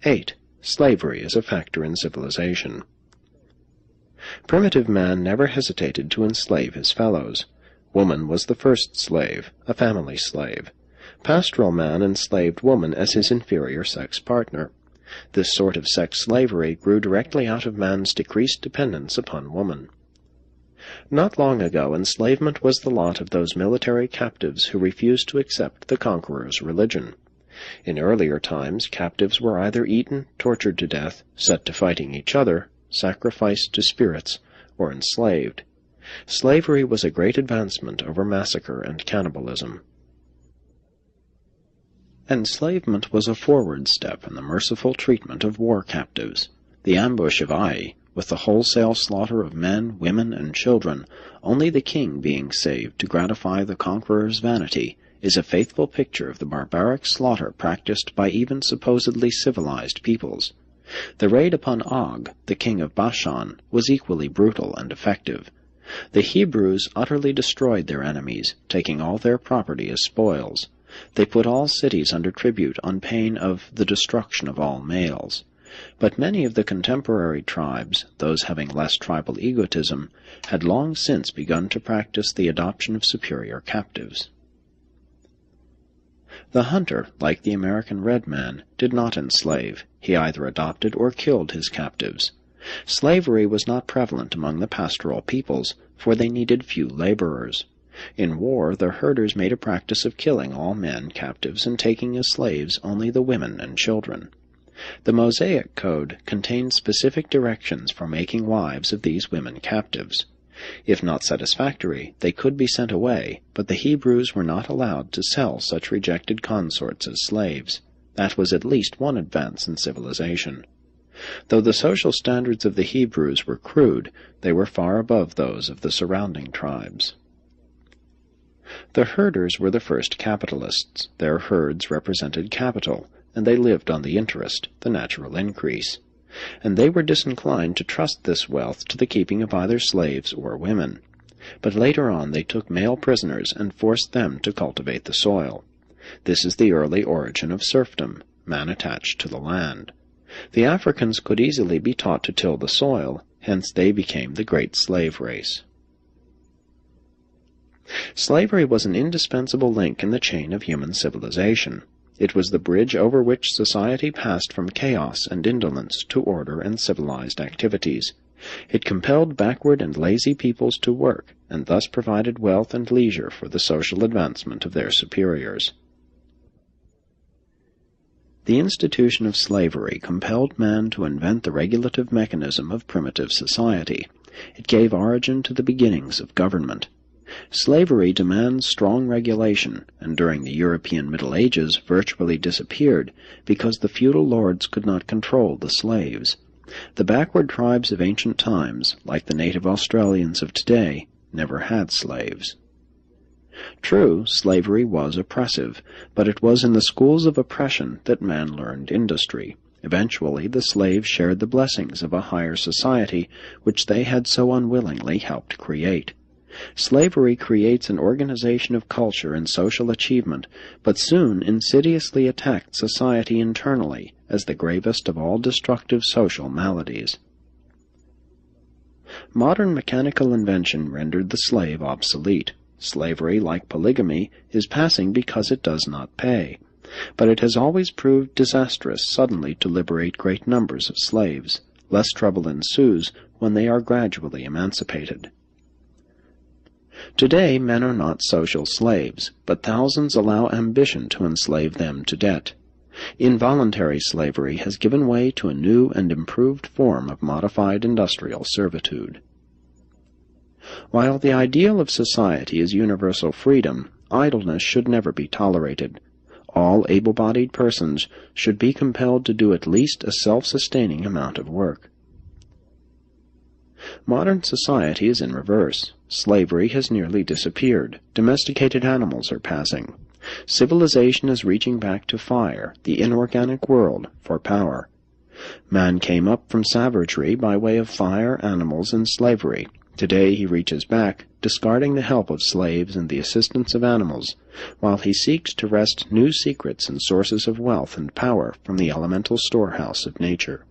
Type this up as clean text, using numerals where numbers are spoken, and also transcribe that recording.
8. Slavery as a factor in civilization. Primitive man never hesitated to enslave his fellows. Woman was the first slave, a family slave. Pastoral man enslaved woman as his inferior sex partner. This sort of sex slavery grew directly out of man's decreased dependence upon woman. Not long ago, enslavement was the lot of those military captives who refused to accept the conqueror's religion. In earlier times, captives were either eaten, tortured to death, set to fighting each other, sacrificed to spirits, or enslaved. Slavery was a great advancement over massacre and cannibalism. Enslavement was a forward step in the merciful treatment of war captives. The ambush of Ai, with the wholesale slaughter of men, women, and children, only the king being saved to gratify the conqueror's vanity, is a faithful picture of the barbaric slaughter practiced by even supposedly civilized peoples. The raid upon Og, the king of Bashan, was equally brutal and effective. The Hebrews utterly destroyed their enemies, taking all their property as spoils. They put all cities under tribute on pain of the destruction of all males. But many of the contemporary tribes, those having less tribal egotism, had long since begun to practice the adoption of superior captives. The hunter, like the American red man, did not enslave. He either adopted or killed his captives. Slavery was not prevalent among the pastoral peoples, for they needed few laborers. In war, the herders made a practice of killing all men captives and taking as slaves only the women and children. The Mosaic Code contained specific directions for making wives of these women captives. If not satisfactory, they could be sent away, but the Hebrews were not allowed to sell such rejected consorts as slaves. That was at least one advance in civilization. Though the social standards of the Hebrews were crude, they were far above those of the surrounding tribes. The herders were the first capitalists. Their herds represented capital, and they lived on the interest, the natural increase. And they were disinclined to trust this wealth to the keeping of either slaves or women. But later on they took male prisoners and forced them to cultivate the soil. This is the early origin of serfdom, man attached to the land. The Africans could easily be taught to till the soil, hence they became the great slave race. Slavery was an indispensable link in the chain of human civilization. It was the bridge over which society passed from chaos and indolence to order and civilized activities. It compelled backward and lazy peoples to work, and thus provided wealth and leisure for the social advancement of their superiors. The institution of slavery compelled man to invent the regulative mechanism of primitive society. It gave origin to the beginnings of government. Slavery demands strong regulation, and during the European Middle Ages virtually disappeared because the feudal lords could not control the slaves. The backward tribes of ancient times, like the native Australians of today, never had slaves. True, slavery was oppressive, but it was in the schools of oppression that man learned industry. Eventually the slaves shared the blessings of a higher society which they had so unwillingly helped create. Slavery creates an organization of culture and social achievement, but soon insidiously attacked society internally as the gravest of all destructive social maladies. Modern mechanical invention rendered the slave obsolete. Slavery, like polygamy, is passing because it does not pay, but it has always proved disastrous suddenly to liberate great numbers of slaves. Less trouble ensues when they are gradually emancipated. Today men are not social slaves, but thousands allow ambition to enslave them to debt. Involuntary slavery has given way to a new and improved form of modified industrial servitude. While the ideal of society is universal freedom, idleness should never be tolerated. All able-bodied persons should be compelled to do at least a self-sustaining amount of work. Modern society is in reverse. Slavery has nearly disappeared. Domesticated animals are passing. Civilization is reaching back to fire, the inorganic world, for power. Man came up from savagery by way of fire, animals, and slavery. Today he reaches back, discarding the help of slaves and the assistance of animals, while he seeks to wrest new secrets and sources of wealth and power from the elemental storehouse of nature.